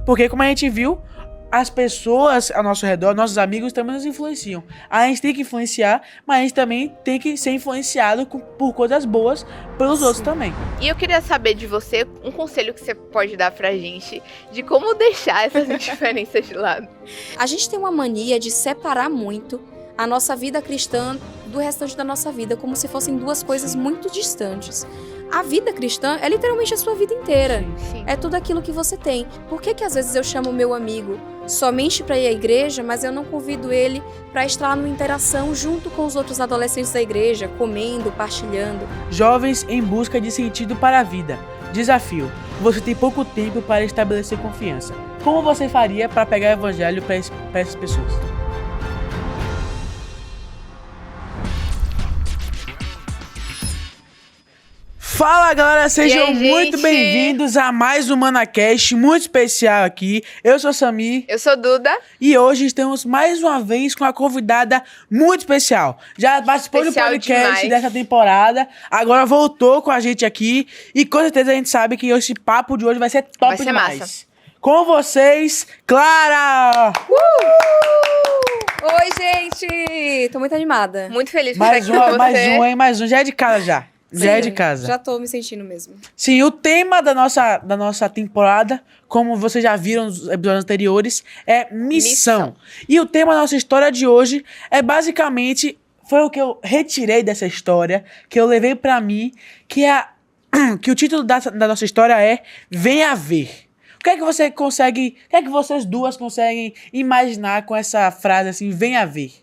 Porque, como a gente viu, as pessoas ao nosso redor, nossos amigos também nos influenciam. A gente tem que influenciar, mas a gente também tem que ser influenciado por coisas boas pelos outros também. E eu queria saber de você um conselho que você pode dar pra gente de como deixar essas diferenças de lado. A gente tem uma mania de separar muito a nossa vida cristã do restante da nossa vida, como se fossem duas coisas muito distantes. A vida cristã é literalmente a sua vida inteira. Sim. É tudo aquilo que você tem. Por que às vezes eu chamo meu amigo somente para ir à igreja, mas eu não convido ele para estar numa interação junto com os outros adolescentes da igreja, comendo, partilhando? Jovens em busca de sentido para a vida. Desafio. Você tem pouco tempo para estabelecer confiança. Como você faria para pegar o evangelho para essas pessoas? Fala, galera, sejam aí, muito gente? bem-vindos a mais um ManaCast muito especial aqui. Eu sou o Samir Eu sou Duda. e hoje estamos mais uma vez com uma convidada muito especial. Já participou do Especial podcast demais. dessa temporada, agora voltou com a gente aqui e com certeza a gente sabe que esse papo de hoje vai ser top Vai ser demais. massa. Com vocês, Clara! Oi, gente! Tô muito animada. Muito feliz por estar Mais aqui com você. mais um, já é de casa já. Já é de casa. Já tô me sentindo mesmo. Sim, o tema da nossa temporada, como vocês já viram nos episódios anteriores, é missão. E o tema da nossa história de hoje é basicamente, foi o que eu retirei dessa história, que eu levei pra mim, que o título da nossa história é Venha Ver. O que é que você consegue, o que é que vocês duas conseguem imaginar com essa frase assim, venha ver?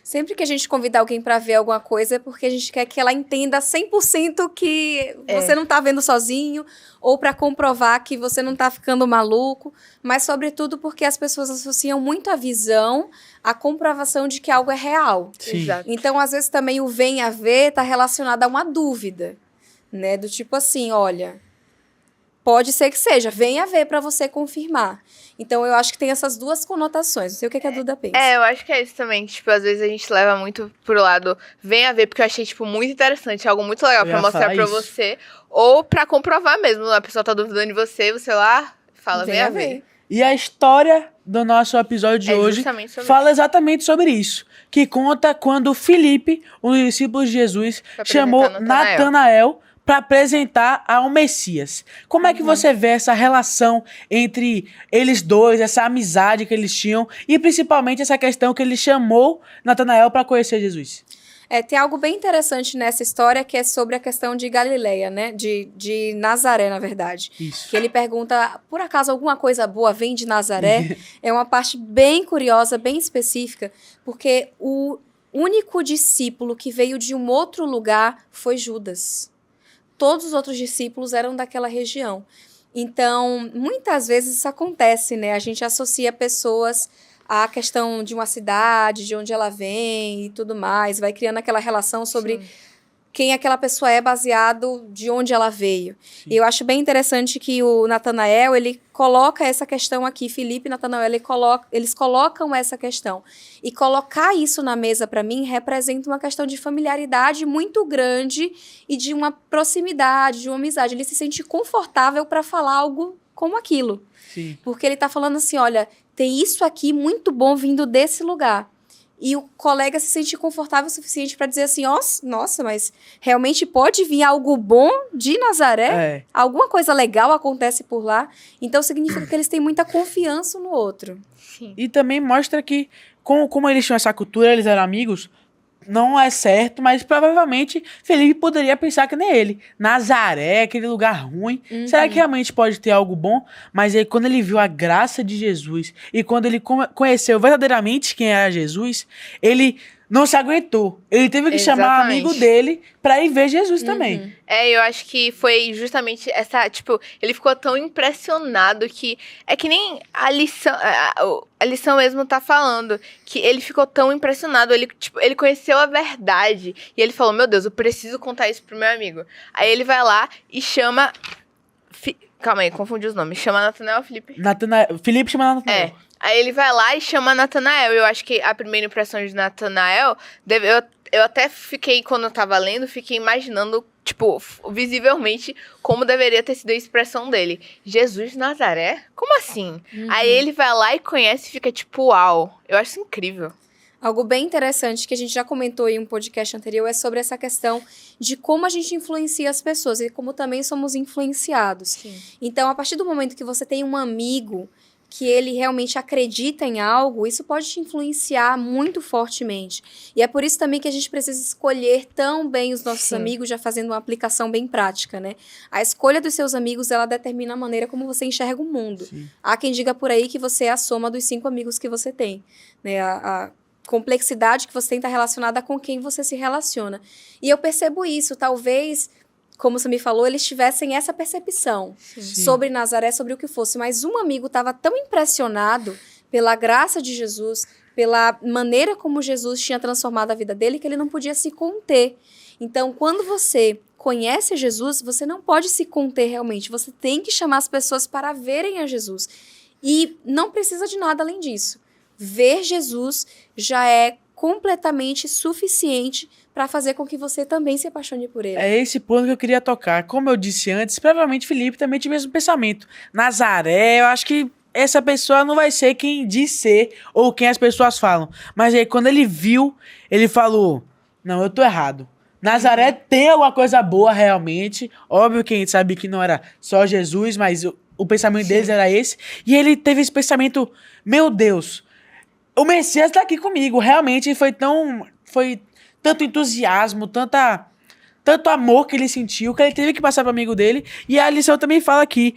Sempre que a gente convida alguém pra ver alguma coisa é porque a gente quer que ela entenda 100% que você não tá vendo sozinho, ou pra comprovar que você não tá ficando maluco, mas sobretudo porque as pessoas associam muito a visão à comprovação de que algo é real. Sim. Exato. Então, às vezes também o vem a ver tá relacionado a uma dúvida, né? Do tipo assim, olha, pode ser que seja, venha ver pra você confirmar. Então, eu acho que tem essas duas conotações. Não sei o que a Duda pensa. Eu acho que é isso também. Tipo, às vezes a gente leva muito pro lado, venha ver, porque eu achei, tipo, muito interessante, algo muito legal Eu pra ia mostrar falar pra isso. você. Ou pra comprovar mesmo. A pessoa tá duvidando de você, você lá fala, venha ver. E a história do nosso episódio de É hoje justamente sobre fala exatamente sobre isso. Que conta quando Filipe, um dos discípulos de Jesus, Pra chamou apresentar Natanael. Natanael para apresentar ao Messias. Como é que você vê essa relação entre eles dois, essa amizade que eles tinham e principalmente essa questão que ele chamou Natanael para conhecer Jesus? Tem algo bem interessante nessa história que é sobre a questão de Galileia, né? De Nazaré, na verdade. Isso. Que ele pergunta, por acaso alguma coisa boa vem de Nazaré? É uma parte bem curiosa, bem específica, porque o único discípulo que veio de um outro lugar foi Judas. Todos os outros discípulos eram daquela região. Então, muitas vezes isso acontece, né? A gente associa pessoas à questão de uma cidade, de onde ela vem e tudo mais. Vai criando aquela relação sobre quem aquela pessoa é baseado de onde ela veio. E eu acho bem interessante que o Natanael, ele coloca essa questão aqui. Filipe e Natanael, eles colocam essa questão. E colocar isso na mesa, para mim, representa uma questão de familiaridade muito grande e de uma proximidade, de uma amizade. Ele se sente confortável para falar algo como aquilo. Sim. Porque ele tá falando assim, olha, tem isso aqui muito bom vindo desse lugar. E o colega se sente confortável o suficiente para dizer assim, nossa, mas realmente pode vir algo bom de Nazaré? Alguma coisa legal acontece por lá? Então significa que eles têm muita confiança um no outro. Sim. E também mostra que, como eles tinham essa cultura, eles eram amigos, não é certo, mas provavelmente Felipe poderia pensar que nem ele. Nazaré, aquele lugar ruim. Será que realmente pode ter algo bom? Mas aí quando ele viu a graça de Jesus e quando ele conheceu verdadeiramente quem era Jesus, ele não se aguentou. Ele teve que chamar um amigo dele pra ir ver Jesus também. Eu acho que foi justamente essa, tipo, ele ficou tão impressionado que é que nem a lição mesmo tá falando, que ele ficou tão impressionado, ele conheceu a verdade e ele falou, meu Deus, eu preciso contar isso pro meu amigo. Aí ele vai lá e chama, calma aí, confundi os nomes, chama Natanael ou Felipe? Felipe chama Natanael. Aí ele vai lá e chama Natanael. Eu acho que a primeira impressão de Natanael, eu até fiquei, quando eu tava lendo, fiquei imaginando, tipo, visivelmente, como deveria ter sido a expressão dele. Jesus de Nazaré? Como assim? Aí ele vai lá e conhece e fica tipo, uau. Eu acho isso incrível. Algo bem interessante que a gente já comentou em um podcast anterior é sobre essa questão de como a gente influencia as pessoas e como também somos influenciados. Sim. Então, a partir do momento que você tem um amigo que ele realmente acredita em algo, isso pode te influenciar muito fortemente. E é por isso também que a gente precisa escolher tão bem os nossos amigos, já fazendo uma aplicação bem prática, né? A escolha dos seus amigos, ela determina a maneira como você enxerga o mundo. Sim. Há quem diga por aí que você é a soma dos 5 amigos que você tem, né? A complexidade que você tem está relacionada com quem você se relaciona. E eu percebo isso, talvez, como você me falou, eles tivessem essa percepção sobre Nazaré, sobre o que fosse, mas um amigo estava tão impressionado pela graça de Jesus, pela maneira como Jesus tinha transformado a vida dele, que ele não podia se conter. Então, quando você conhece Jesus, você não pode se conter realmente, você tem que chamar as pessoas para verem a Jesus. E não precisa de nada além disso. Ver Jesus já é completamente suficiente para fazer com que você também se apaixone por ele. É esse ponto que eu queria tocar. Como eu disse antes, provavelmente Felipe também tinha o mesmo pensamento. Nazaré, eu acho que essa pessoa não vai ser quem diz ser ou quem as pessoas falam. Mas aí quando ele viu, ele falou, não, eu tô errado. Nazaré tem alguma coisa boa realmente. Óbvio que a gente sabe que não era só Jesus, mas o pensamento deles era esse. E ele teve esse pensamento, meu Deus, o Messias tá aqui comigo. Realmente foi tanto entusiasmo, tanto amor que ele sentiu, que ele teve que passar pro amigo dele. E a lição também fala aqui,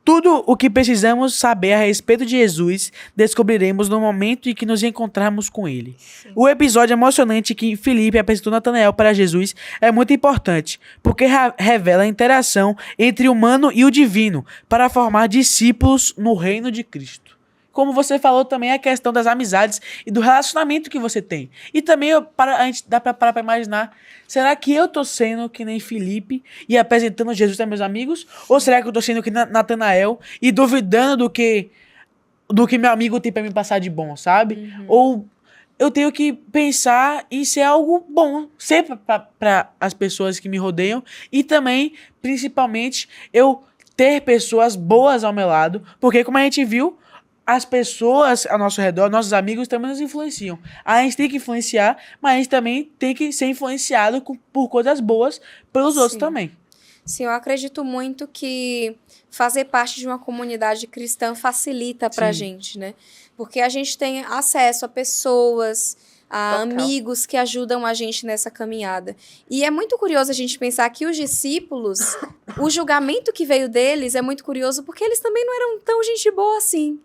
tudo o que precisamos saber a respeito de Jesus, descobriremos no momento em que nos encontrarmos com ele. Sim. O episódio emocionante que Felipe apresentou Natanael para Jesus é muito importante, porque revela a interação entre o humano e o divino, para formar discípulos no reino de Cristo. Como você falou também, a questão das amizades e do relacionamento que você tem. E também a gente dá pra parar pra imaginar, será que eu tô sendo que nem Felipe e apresentando Jesus aos meus amigos? Ou será que eu tô sendo que Natanael e duvidando do que meu amigo tem pra me passar de bom, sabe? Ou eu tenho que pensar em ser algo bom, sempre para as pessoas que me rodeiam e também, principalmente, eu ter pessoas boas ao meu lado, porque como a gente viu, as pessoas ao nosso redor, nossos amigos também nos influenciam. A gente tem que influenciar, mas a gente também tem que ser influenciado por coisas boas pelos outros também. Sim, eu acredito muito que fazer parte de uma comunidade cristã facilita pra gente, né? Porque a gente tem acesso a pessoas, a amigos que ajudam a gente nessa caminhada. E é muito curioso a gente pensar que os discípulos, o julgamento que veio deles é muito curioso porque eles também não eram tão gente boa assim.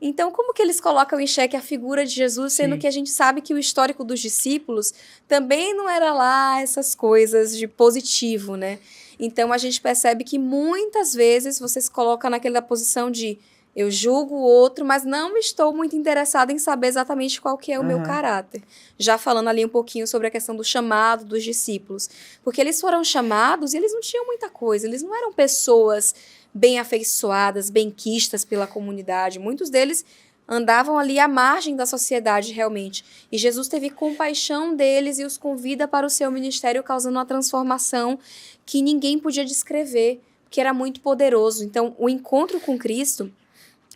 Então, como que eles colocam em xeque a figura de Jesus, sendo que a gente sabe que o histórico dos discípulos também não era lá essas coisas de positivo, né? Então, a gente percebe que muitas vezes você se coloca naquela posição de eu julgo o outro, mas não estou muito interessada em saber exatamente qual que é o meu caráter. Já falando ali um pouquinho sobre a questão do chamado dos discípulos. Porque eles foram chamados e eles não tinham muita coisa, eles não eram pessoas bem afeiçoadas, benquistas pela comunidade. Muitos deles andavam ali à margem da sociedade, realmente. E Jesus teve compaixão deles e os convida para o seu ministério, causando uma transformação que ninguém podia descrever, que era muito poderoso. Então, o encontro com Cristo,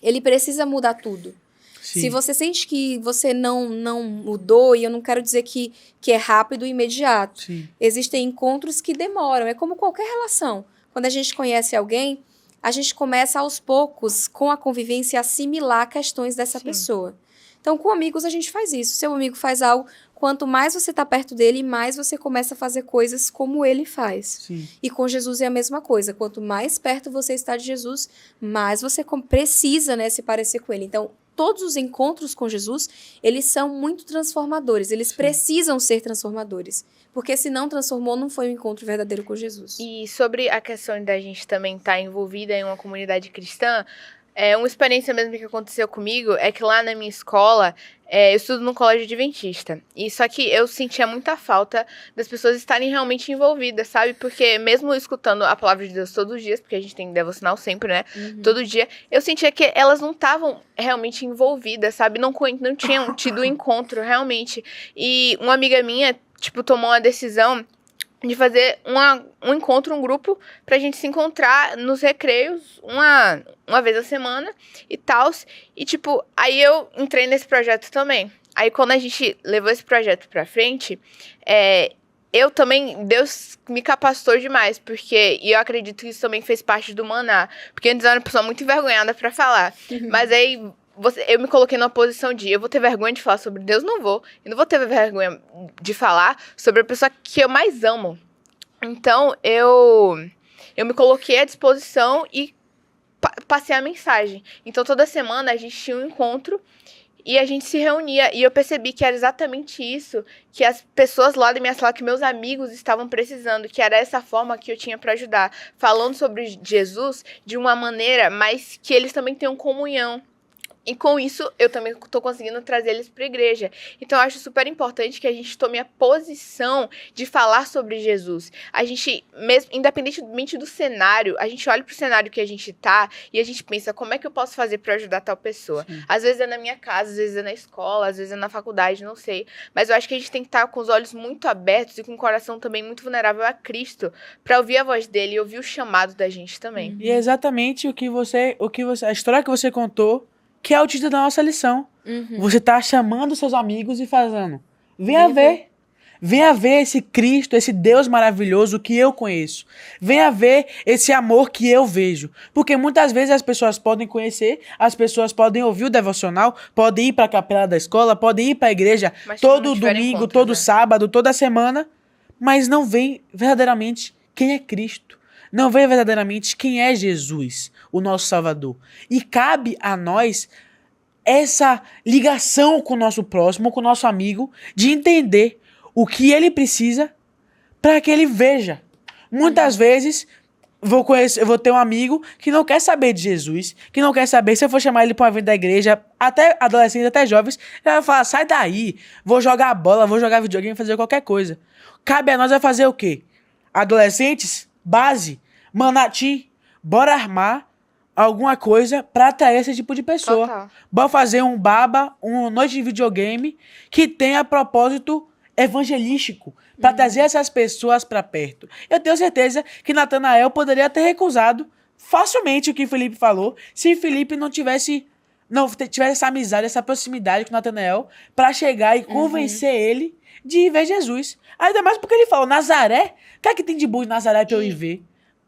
ele precisa mudar tudo. Sim. Se você sente que você não mudou, e eu não quero dizer que é rápido e imediato. Sim. Existem encontros que demoram. É como qualquer relação. Quando a gente conhece alguém, a gente começa aos poucos, com a convivência, a assimilar questões dessa pessoa. Então, com amigos, a gente faz isso. Seu amigo faz algo, quanto mais você está perto dele, mais você começa a fazer coisas como ele faz. Sim. E com Jesus é a mesma coisa. Quanto mais perto você está de Jesus, mais você precisa, né, se parecer com ele. Então, todos os encontros com Jesus, eles são muito transformadores. Eles precisam ser transformadores. Porque se não transformou, não foi um encontro verdadeiro com Jesus. E sobre a questão da gente também estar envolvida em uma comunidade cristã, uma experiência mesmo que aconteceu comigo é que lá na minha escola, eu estudo num colégio adventista. E só que eu sentia muita falta das pessoas estarem realmente envolvidas, sabe? Porque mesmo escutando a palavra de Deus todos os dias, porque a gente tem devocional sempre, né? Todo dia, eu sentia que elas não estavam realmente envolvidas, sabe? Não tinham tido encontro realmente. E uma amiga minha tipo, tomou uma decisão de fazer um encontro, um grupo, pra gente se encontrar nos recreios uma vez a semana e tal. E, tipo, aí eu entrei nesse projeto também. Aí, quando a gente levou esse projeto pra frente, eu também, Deus me capacitou demais, e eu acredito que isso também fez parte do Maná. Porque antes eu era uma pessoa muito envergonhada pra falar. Mas aí, eu me coloquei numa posição de, eu vou ter vergonha de falar sobre Deus? Não vou. Eu não vou ter vergonha de falar sobre a pessoa que eu mais amo. Então, eu me coloquei à disposição e passei a mensagem. Então, toda semana a gente tinha um encontro e a gente se reunia. E eu percebi que era exatamente isso que as pessoas lá da minha sala, que meus amigos estavam precisando, que era essa forma que eu tinha para ajudar. Falando sobre Jesus de uma maneira, mas que eles também tenham comunhão. E com isso, eu também estou conseguindo trazer eles para a igreja. Então, eu acho super importante que a gente tome a posição de falar sobre Jesus. A gente, mesmo, independentemente do cenário, a gente olha para o cenário que a gente tá e a gente pensa, como é que eu posso fazer para ajudar tal pessoa? Sim. Às vezes é na minha casa, às vezes é na escola, às vezes é na faculdade, não sei. Mas eu acho que a gente tem que estar com os olhos muito abertos e com o coração também muito vulnerável a Cristo, para ouvir a voz dele e ouvir o chamado da gente também. E é exatamente a história que você contou, que é o título da nossa lição. Você tá chamando seus amigos e falando, venha ver esse Cristo, esse Deus maravilhoso que eu conheço. Venha ver esse amor que eu vejo. Porque muitas vezes as pessoas podem conhecer, as pessoas podem ouvir o devocional, podem ir para a capela da escola, podem ir para a igreja todo domingo, todo sábado, toda semana, mas não veem verdadeiramente quem é Cristo. Não vê verdadeiramente quem é Jesus, o nosso Salvador. E cabe a nós essa ligação com o nosso próximo, com o nosso amigo, de entender o que ele precisa para que ele veja. Muitas vezes, eu vou ter um amigo que não quer saber de Jesus, que não quer saber, se eu for chamar ele para uma evento da igreja, até adolescentes, até jovens, ele vai falar, sai daí, vou jogar bola, vou jogar videogame, fazer qualquer coisa. Cabe a nós fazer o quê? Adolescentes, base, Manati, bora armar alguma coisa pra atrair esse tipo de pessoa. Total. Bora fazer uma noite de videogame que tenha propósito evangelístico pra trazer essas pessoas pra perto. Eu tenho certeza que Natanael poderia ter recusado facilmente o que Felipe falou, se Felipe não tivesse essa amizade, essa proximidade com Natanael pra chegar e convencer ele de ir ver Jesus. Ainda mais porque ele falou, Nazaré, o que é que tem de bom em Nazaré pra eu ir ver?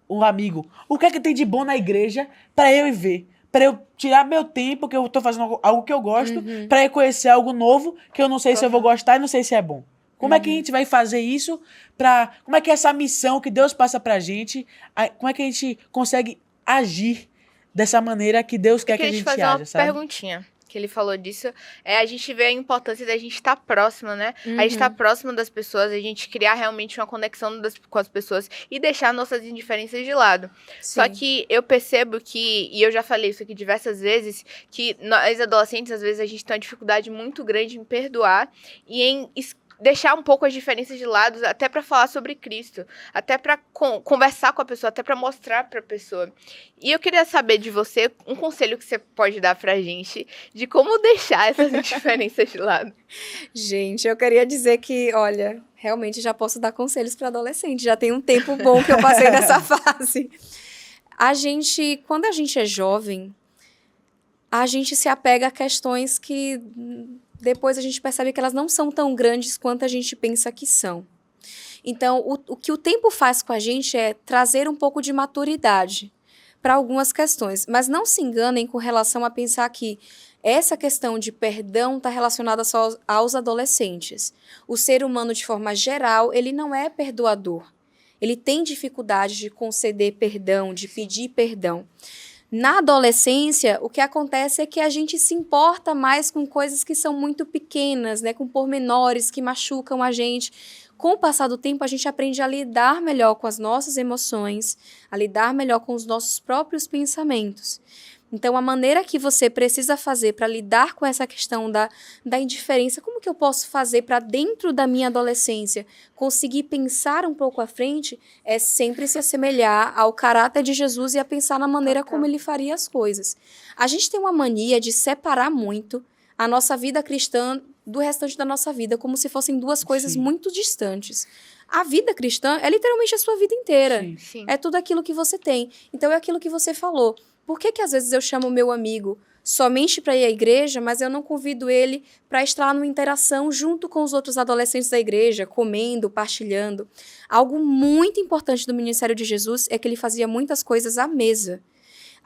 Um amigo, o que é que tem de bom na igreja pra eu ir ver? Pra eu tirar meu tempo, que eu tô fazendo algo que eu gosto, pra eu conhecer algo novo, que eu não sei se eu vou gostar e não sei se é bom. Como é que a gente vai fazer isso? Como é que essa missão que Deus passa pra gente, como é que a gente consegue agir dessa maneira que Deus quer que a gente fazer haja, uma sabe? perguntinha. Que ele falou disso, a gente vê a importância da gente estar próximo, né? A gente estar próximo das pessoas, a gente criar realmente uma conexão com as pessoas e deixar nossas indiferenças de lado. Sim. Só que eu percebo e eu já falei isso aqui diversas vezes, que nós adolescentes, às vezes, a gente tem uma dificuldade muito grande em perdoar e em deixar um pouco as diferenças de lado, até para falar sobre Cristo, até para conversar com a pessoa, até para mostrar para a pessoa. E eu queria saber de você um conselho que você pode dar pra gente de como deixar essas diferenças de lado. Gente, eu queria dizer que, olha, realmente já posso dar conselhos para adolescente, já tem um tempo bom que eu passei nessa fase. Quando a gente é jovem, a gente se apega a questões que depois a gente percebe que elas não são tão grandes quanto a gente pensa que são. Então, o que o tempo faz com a gente é trazer um pouco de maturidade para algumas questões. Mas não se enganem com relação a pensar que essa questão de perdão está relacionada só aos adolescentes. O ser humano, de forma geral, ele não é perdoador. Ele tem dificuldade de conceder perdão, de pedir perdão. Na adolescência, o que acontece é que a gente se importa mais com coisas que são muito pequenas, né? Com pormenores que machucam a gente. Com o passar do tempo, a gente aprende a lidar melhor com as nossas emoções, a lidar melhor com os nossos próprios pensamentos. Então, a maneira que você precisa fazer para lidar com essa questão da indiferença, como que eu posso fazer para dentro da minha adolescência conseguir pensar um pouco à frente, é sempre se assemelhar ao caráter de Jesus e a pensar na maneira como ele faria as coisas. A gente tem uma mania de separar muito a nossa vida cristã do restante da nossa vida, como se fossem duas coisas Sim. muito distantes. A vida cristã é literalmente a sua vida inteira. Sim. Sim. É tudo aquilo que você tem. Então, é aquilo que você falou. Por que às vezes eu chamo o meu amigo somente para ir à igreja, mas eu não convido ele para estar numa interação junto com os outros adolescentes da igreja, comendo, partilhando? Algo muito importante do ministério de Jesus é que ele fazia muitas coisas à mesa.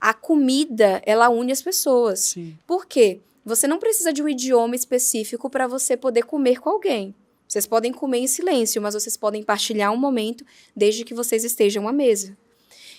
A comida, ela une as pessoas. Sim. Por quê? Você não precisa de um idioma específico para você poder comer com alguém. Vocês podem comer em silêncio, mas vocês podem partilhar um momento desde que vocês estejam à mesa.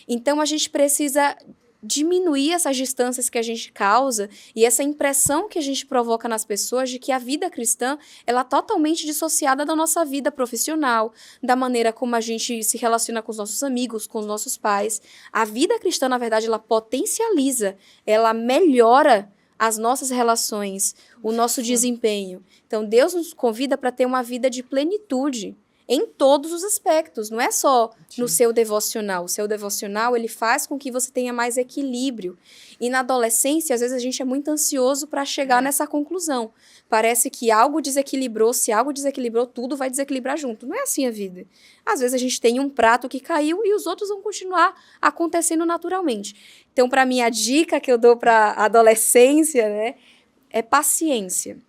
Então, a gente precisa diminuir essas distâncias que a gente causa e essa impressão que a gente provoca nas pessoas de que a vida cristã ela é totalmente dissociada da nossa vida profissional, da maneira como a gente se relaciona com os nossos amigos, com os nossos pais. A vida cristã, na verdade, ela potencializa, ela melhora as nossas relações, o nosso desempenho. Então, Deus nos convida para ter uma vida de plenitude em todos os aspectos, não é só no seu devocional. O seu devocional, ele faz com que você tenha mais equilíbrio. E na adolescência, às vezes a gente é muito ansioso para chegar nessa conclusão. Parece que algo desequilibrou, se algo desequilibrou, tudo vai desequilibrar junto. Não é assim a vida. Às vezes a gente tem um prato que caiu e os outros vão continuar acontecendo naturalmente. Então, para mim, a dica que eu dou para a adolescência, né, é paciência.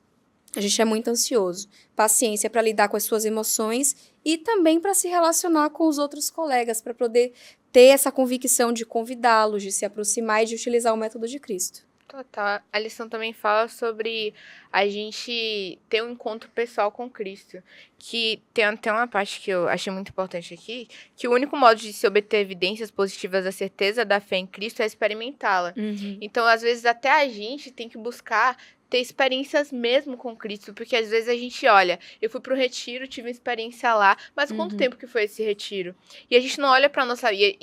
A gente é muito ansioso. Paciência para lidar com as suas emoções e também para se relacionar com os outros colegas, para poder ter essa convicção de convidá-los, de se aproximar e de utilizar o método de Cristo. Total. A lição também fala sobre a gente ter um encontro pessoal com Cristo. Que tem até uma parte que eu achei muito importante aqui, que o único modo de se obter evidências positivas da certeza da fé em Cristo é experimentá-la. Então, às vezes, até a gente tem que buscar ter experiências mesmo com Cristo, porque às vezes a gente olha, eu fui pro retiro, tive uma experiência lá, mas quanto tempo que foi esse retiro? E a gente não olha pra nossa vida,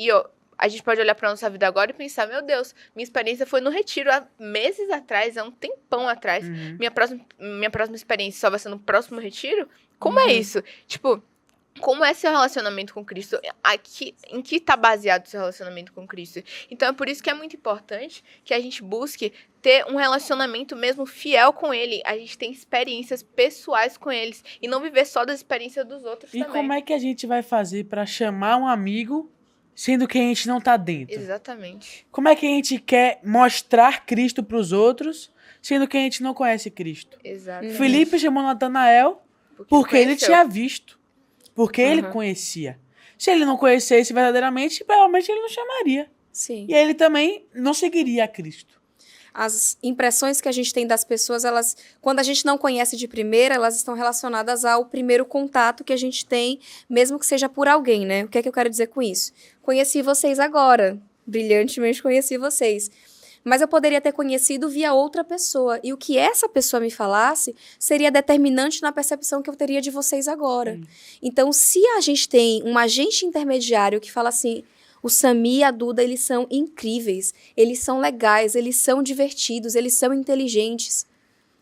a gente pode olhar pra nossa vida agora e pensar, meu Deus, minha experiência foi no retiro há meses atrás, há um tempão atrás, minha próxima experiência só vai ser no próximo retiro? Como é isso? Tipo, como é seu relacionamento com Cristo? Em que está baseado o seu relacionamento com Cristo? Então, é por isso que é muito importante que a gente busque ter um relacionamento mesmo fiel com Ele. A gente tem experiências pessoais com eles. E não viver só das experiências dos outros E também. como é que a gente vai fazer para chamar um amigo, sendo que a gente não tá dentro? Exatamente. Como é que a gente quer mostrar Cristo para os outros, sendo que a gente não conhece Cristo? Exatamente. Felipe chamou Natanael porque ele conheceu. tinha visto. Porque ele conhecia. Se ele não conhecesse verdadeiramente, provavelmente ele não chamaria. Sim. E ele também não seguiria a Cristo. As impressões que a gente tem das pessoas, elas, quando a gente não conhece de primeira, elas estão relacionadas ao primeiro contato que a gente tem, mesmo que seja por alguém, né? O que é que eu quero dizer com isso? Conheci vocês agora. Brilhantemente conheci vocês. Mas eu poderia ter conhecido via outra pessoa. E o que essa pessoa me falasse seria determinante na percepção que eu teria de vocês agora. Então, se a gente tem um agente intermediário que fala assim, o Sami e a Duda, eles são incríveis, eles são legais, eles são divertidos, eles são inteligentes.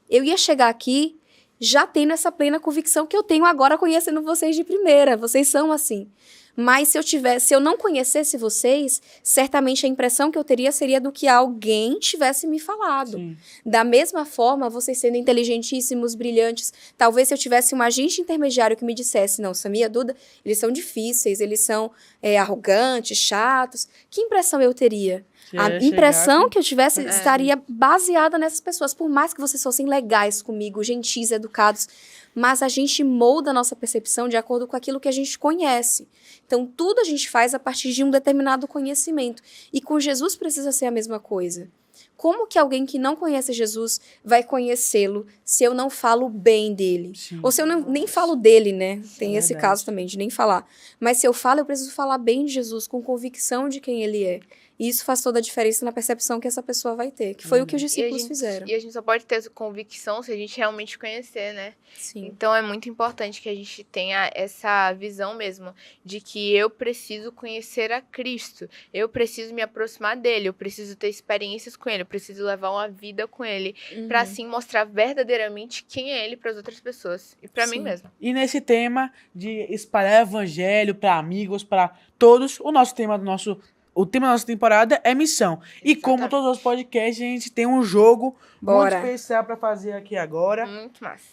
Eu ia chegar aqui já tendo essa plena convicção que eu tenho agora conhecendo vocês de primeira. Vocês são assim. Mas se eu não conhecesse vocês, certamente a impressão que eu teria seria do que alguém tivesse me falado. Sim. Da mesma forma, vocês sendo inteligentíssimos, brilhantes, talvez se eu tivesse um agente intermediário que me dissesse, não, Sami e a Duda, eles são difíceis, eles são arrogantes, chatos, que impressão eu teria? A impressão que eu tivesse estaria baseada nessas pessoas, por mais que vocês fossem legais comigo, gentis, educados, mas a gente molda a nossa percepção de acordo com aquilo que a gente conhece. Então, tudo a gente faz a partir de um determinado conhecimento. E com Jesus precisa ser a mesma coisa. Como que alguém que não conhece Jesus vai conhecê-lo se eu não falo bem dele? Sim. Ou se eu nem falo dele, né? Tem esse verdade. caso também, de nem falar. Mas se eu falo, eu preciso falar bem de Jesus, com convicção de quem ele é. E isso faz toda a diferença na percepção que essa pessoa vai ter, que foi o que os discípulos fizeram. E a gente só pode ter essa convicção se a gente realmente conhecer, né? Sim. Então é muito importante que a gente tenha essa visão mesmo de que eu preciso conhecer a Cristo, eu preciso me aproximar dele, eu preciso ter experiências com ele, eu preciso levar uma vida com ele, pra assim mostrar verdadeiramente quem é ele para as outras pessoas e pra mim mesmo. E nesse tema de espalhar evangelho para amigos, para todos, o nosso tema do nosso o tema da nossa temporada é missão. E como Exatamente. todos os podcasts, a gente tem um jogo Bora. muito especial pra fazer aqui agora. Muito massa.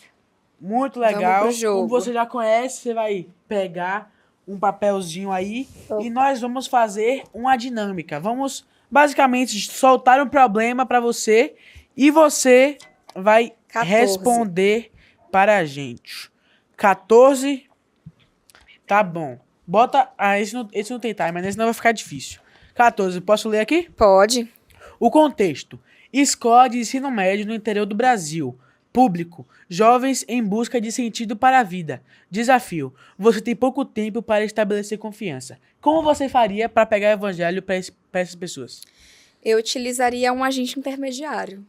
Muito Vamos legal. pro jogo. Como você já conhece, você vai pegar um papelzinho aí e nós vamos fazer uma dinâmica. Vamos basicamente soltar um problema pra você e você vai 14. responder para a gente. 14. Tá bom. Bota. Ah, esse não tem time, mas esse não vai ficar difícil. 14. Posso ler aqui? Pode. O contexto. Escola de ensino médio no interior do Brasil. Público. Jovens em busca de sentido para a vida. Desafio. Você tem pouco tempo para estabelecer confiança. Como você faria para pegar o evangelho para essas pessoas? Eu utilizaria um agente intermediário.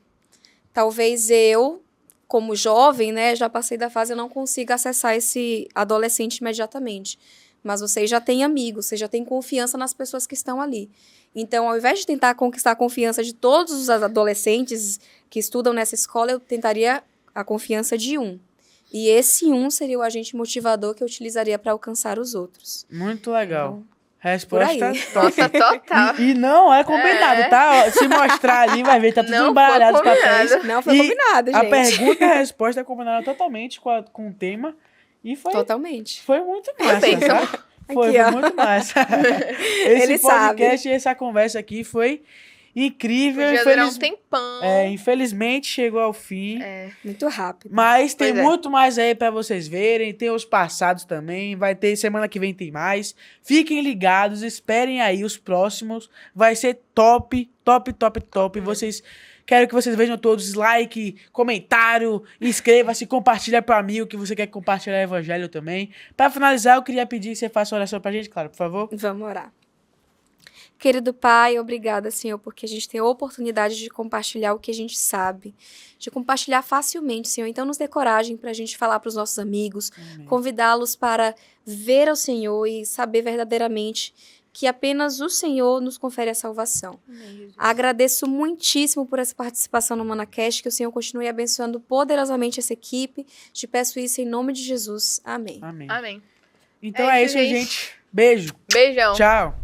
Talvez eu, como jovem, né, já passei da fase, eu não consiga acessar esse adolescente imediatamente. Mas você já tem amigos, você já tem confiança nas pessoas que estão ali. Então, ao invés de tentar conquistar a confiança de todos os adolescentes que estudam nessa escola, eu tentaria a confiança de um. E esse um seria o agente motivador que eu utilizaria para alcançar os outros. Muito legal. Por Resposta aí. top. Nossa, total. E não é combinado, tá? Ó, se mostrar ali, vai ver, tá tudo Não embaralhado os foi papéis. combinado. Não foi E combinado, A gente. pergunta e a resposta é combinada totalmente com o tema. E Totalmente. foi muito massa, Perfeito. tá? Foi Aqui, ó. muito massa. Esse Ele podcast e essa conversa aqui foi incrível. Podia durar um tempão. Infelizmente chegou ao fim. Muito rápido. Mas tem Pois é. muito mais aí pra vocês verem. Tem os passados também. Vai ter semana que vem tem mais. Fiquem ligados, esperem aí os próximos. Vai ser top, top, top, top. Quero que vocês vejam todos like, comentário, inscreva-se, compartilha para amigo que você quer compartilhar o evangelho também. Para finalizar, eu queria pedir que você faça uma oração pra gente, claro, por favor. Vamos orar. Querido Pai, obrigada, Senhor, porque a gente tem a oportunidade de compartilhar o que a gente sabe, de compartilhar facilmente, Senhor. Então, nos dê coragem para a gente falar para os nossos amigos, convidá-los para ver ao Senhor e saber verdadeiramente que apenas o Senhor nos confere a salvação. Agradeço muitíssimo por essa participação no ManaCast, que o Senhor continue abençoando poderosamente essa equipe. Te peço isso em nome de Jesus. Amém. Amém. Amém. Então É é isso, isso, gente. Beijo. Beijão. Tchau.